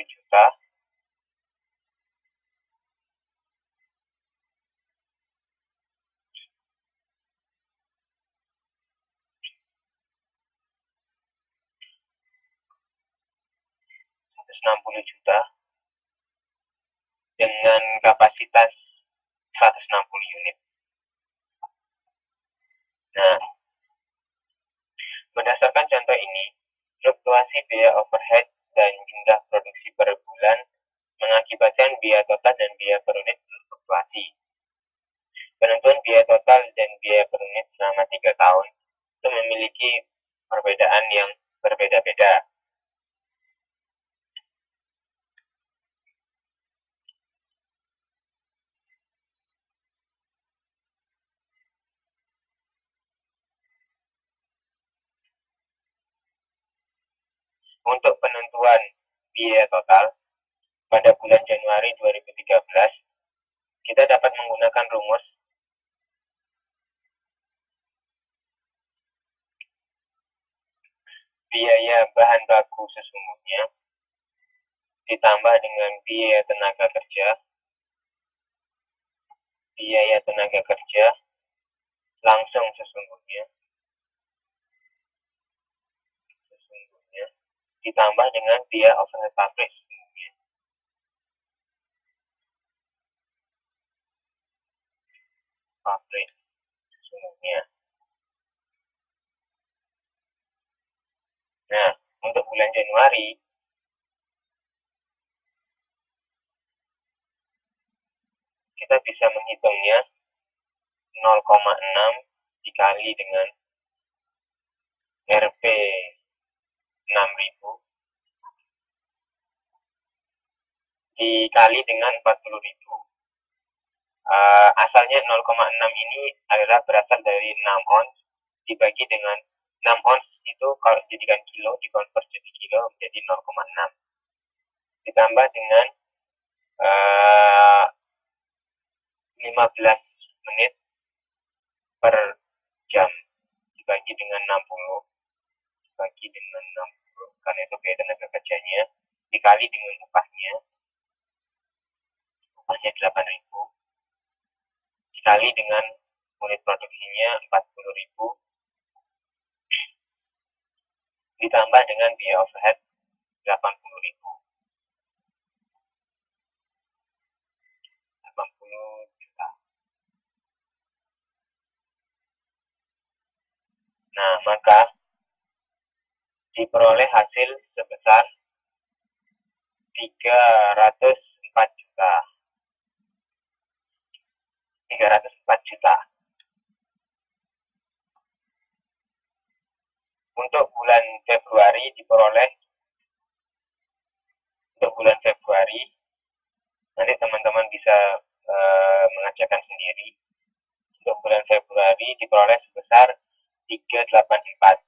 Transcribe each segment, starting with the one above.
juta. Juta dengan kapasitas 160 unit. Nah, berdasarkan contoh ini, fluktuasi biaya overhead dan jumlah produksi per bulan mengakibatkan biaya total dan biaya per unit berfluktuasi. Penentuan biaya total dan biaya per unit selama 3 tahun itu memiliki perbedaan yang berbeda-beda. Untuk penentuan biaya total pada bulan Januari 2013, kita dapat menggunakan rumus biaya bahan baku sesungguhnya ditambah dengan biaya tenaga kerja langsung sesungguhnya ditambah dengan biaya overhead pabrik sesungguhnya. Nah, untuk bulan Januari, kita bisa menghitungnya 0,6 dikali dengan Rp 6.000 dikali dengan 40.000. Asalnya 0,6 ini adalah berasal dari 6 ons dibagi dengan 6 ons itu kalau dijadikan kilo, dikonvert jadi kilo menjadi 0,6 ditambah dengan 15 menit per jam dibagi dengan 60 karena itu biaya tenaga kerjanya dikali dengan upahnya 8.000 dikali dengan unit produksinya 40.000 ditambah dengan biaya overhead 80 juta. Nah, maka diperoleh hasil sebesar 304 juta. Untuk bulan Februari nanti teman-teman bisa mengerjakan sendiri. Untuk bulan Februari diperoleh sebesar 384.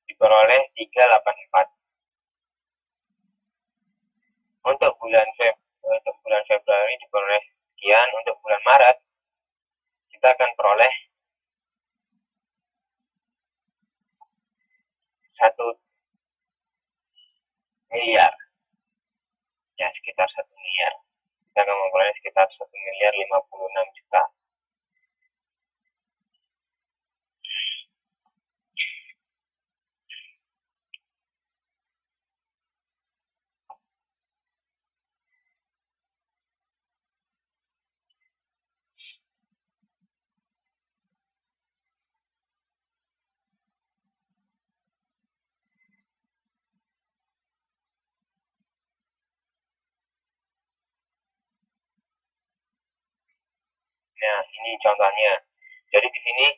Diperoleh 384. Untuk bulan Februari diperoleh sekian. Untuk bulan Maret kita akan peroleh 1 miliar. Ya, sekitar 1 miliar. Kita akan memperoleh sekitar 1.056 juta. Nah, ini contohnya. Jadi di sini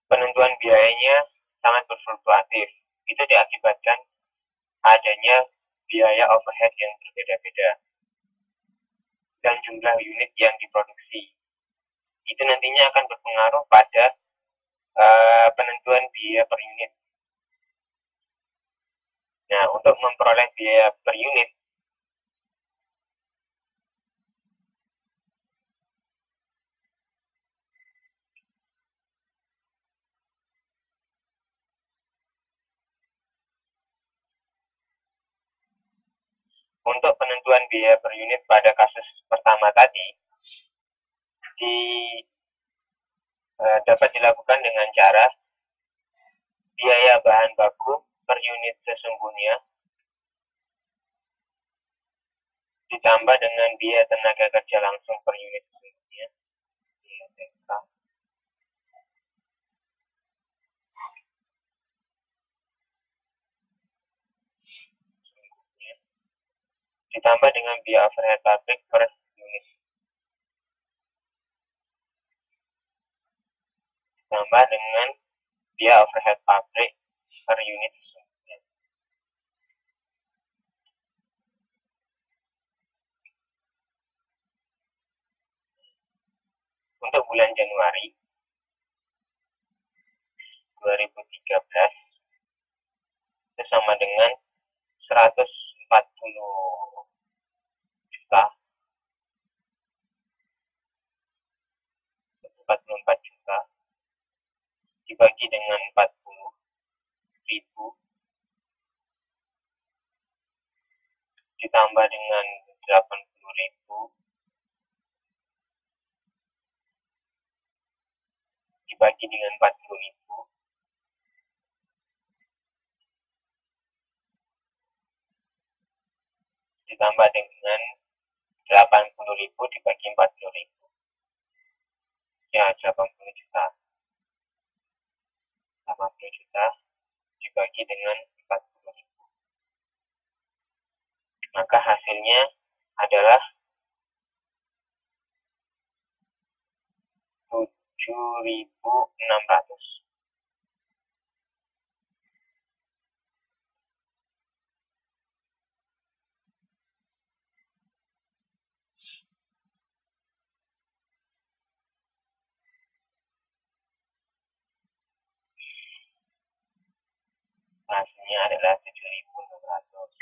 penentuan biayanya sangat berfluktuatif. Itu diakibatkan adanya biaya overhead yang berbeda-beda dan jumlah unit yang diproduksi. Itu nantinya akan berpengaruh pada biaya per unit. Nah, untuk memperoleh biaya per unit, untuk penentuan biaya per unit pada kasus pertama tadi dapat dilakukan dengan cara biaya bahan baku per unit sesungguhnya ditambah dengan biaya tenaga kerja langsung per unit sesungguhnya, ditambah dengan biaya overhead pabrik per unit, ditambah dengan biaya overhead pabrik per unit sesungguhnya. Untuk bulan Januari 2013 itu sama dengan 140 juta 44 juta dibagi dengan 40.000 ditambah dengan 80.000 dibagi dengan 40.000 ditambah dengan 80.000 dibagi 40.000, ya 80 juta. 80 juta dibagi dengan 40.000, maka hasilnya adalah 7.600. Hasilnya adalah 7.600.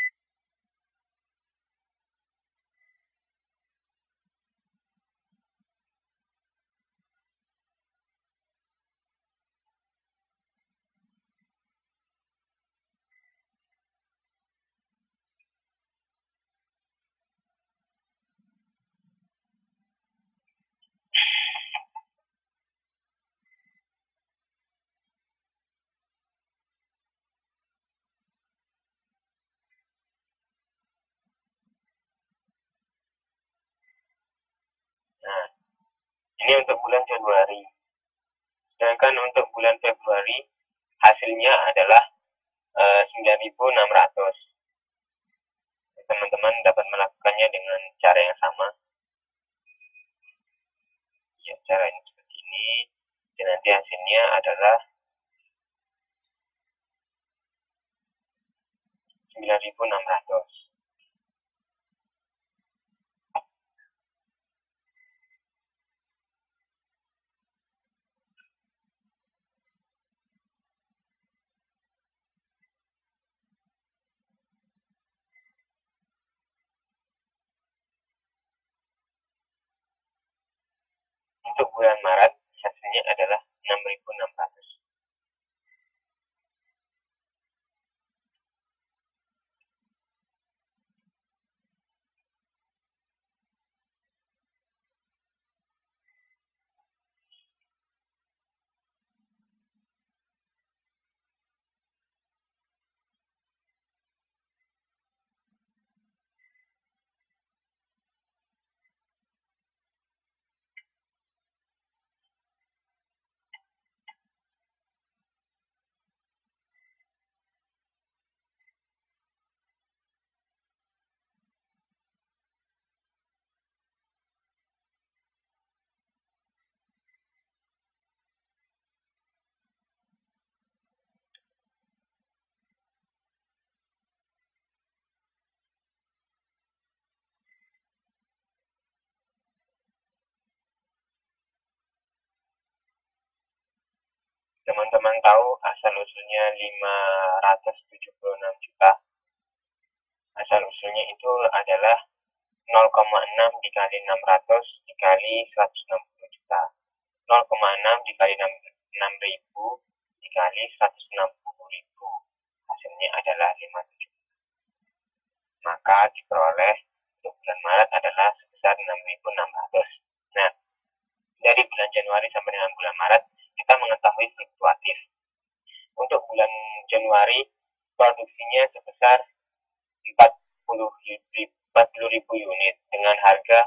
Nah, ini untuk bulan Januari. Sedangkan untuk bulan Februari hasilnya adalah 9.600. Teman-teman dapat melakukannya dengan cara yang sama. Ya, cara ini seperti ini. Dan nanti hasilnya adalah 9.600. Untuk bulan Maret hasilnya adalah 6.600. teman-teman tahu asal-usulnya 576 juta. Asal-usulnya itu adalah 0,6 dikali 600 dikali 160 juta. 0,6 dikali 6.000 dikali 160.000. Hasilnya adalah 57. Maka diperoleh untuk bulan Maret adalah sebesar 6.600. Nah, dari bulan Januari sampai dengan bulan Maret, kita mengetahui fluktuatif. Untuk bulan Januari, produksinya sebesar 40.000 unit dengan harga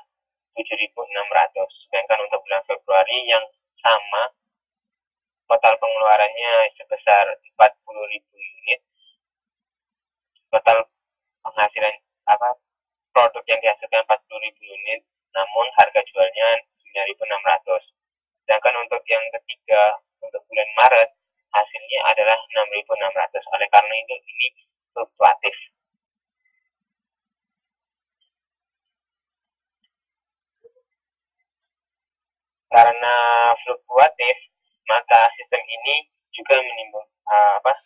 7.600. Sedangkan untuk bulan Februari yang sama, total pengeluarannya sebesar 40.000 unit. Total penghasilan produk yang dihasilkan 40.000 unit, namun harga jualnya 9.600. Sedangkan untuk yang ketiga, untuk bulan Maret, hasilnya adalah 6.600. Oleh karena itu, ini fluktuatif. Karena fluktuatif, maka sistem ini juga menimbulkan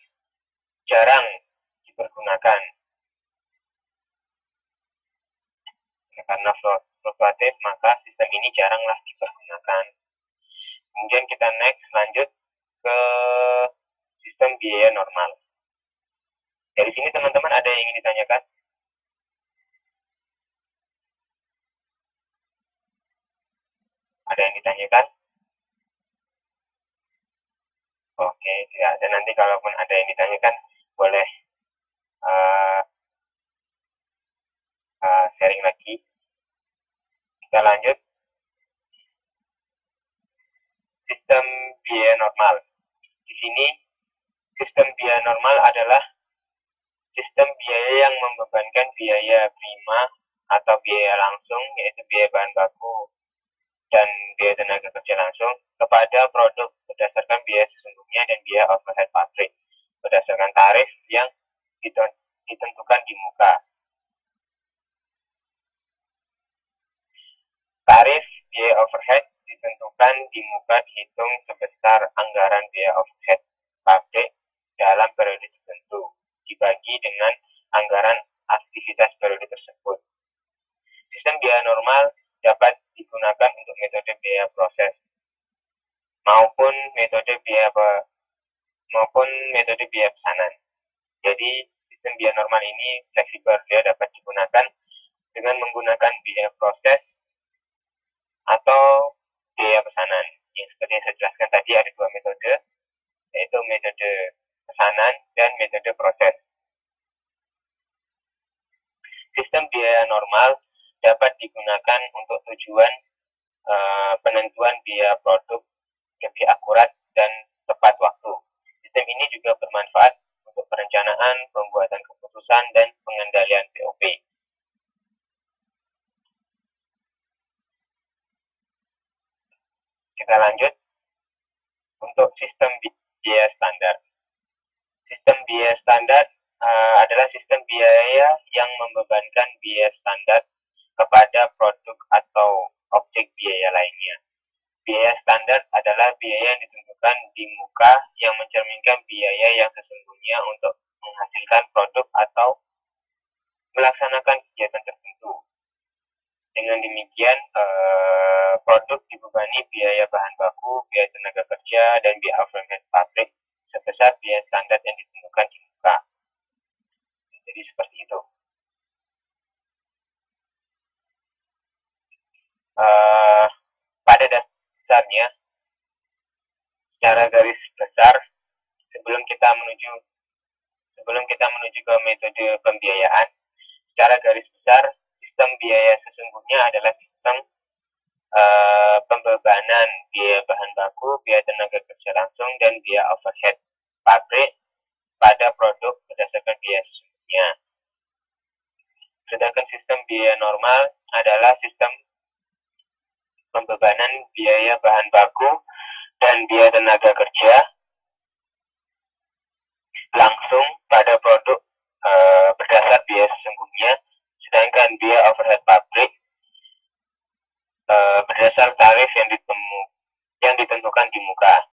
jarang dipergunakan. Karena fluktuatif, maka sistem ini jaranglah dipergunakan. Kemudian kita lanjut ke sistem biaya normal. Dari sini teman-teman ada yang ingin ditanyakan? Ada yang ditanyakan? Oke, tidak ada. Nanti kalaupun ada yang ditanyakan, boleh sharing lagi. Kita lanjut. Sistem biaya normal. Di sini, sistem biaya normal adalah sistem biaya yang membebankan biaya prima atau biaya langsung, yaitu biaya bahan baku dan biaya tenaga kerja langsung, kepada produk berdasarkan biaya sesungguhnya dan biaya overhead pabrik berdasarkan tarif yang ditentukan di muka. Tarif biaya overhead ditentukan di muka dihitung sebesar anggaran biaya overhead pabrik dalam periode tertentu, dibagi dengan anggaran aktivitas periode tersebut. Sistem biaya normal dapat digunakan untuk metode biaya proses maupun metode biaya pesanan. Jadi sistem biaya normal ini fleksibel, dia dapat digunakan dengan menggunakan biaya proses atau biaya pesanan. Yang seperti yang saya jelaskan tadi, ada dua metode, yaitu metode pesanan dan metode proses. Sistem biaya normal dapat digunakan untuk tujuan penentuan biaya produk lebih akurat dan tepat waktu. Sistem ini juga bermanfaat untuk perencanaan, pembuatan keputusan, dan pengendalian BOP. Kita lanjut untuk sistem biaya standar. Sistem biaya standar adalah sistem biaya yang membebankan biaya standar kepada produk atau objek biaya lainnya. Biaya standar adalah biaya yang ditentukan di muka yang mencerminkan biaya yang sesungguhnya untuk menghasilkan produk atau melaksanakan kegiatan tertentu. Dengan demikian, produk dibebani biaya bahan baku, biaya tenaga kerja, dan biaya overhead pabrik sebesar biaya standar yang ditentukan di muka. Jadi seperti itu. Pada dasarnya, secara garis besar, sebelum kita menuju ke metode pembiayaan, secara garis besar, sistem biaya sesungguhnya adalah sistem pembebanan biaya bahan baku, biaya tenaga kerja langsung, dan biaya overhead pabrik pada produk berdasarkan biaya sesungguhnya. Sedangkan sistem biaya normal adalah sistem pembebanan biaya bahan baku dan biaya tenaga kerja langsung pada produk berdasar biaya sesungguhnya, sedangkan biaya overhead pabrik berdasar tarif yang ditentukan di muka.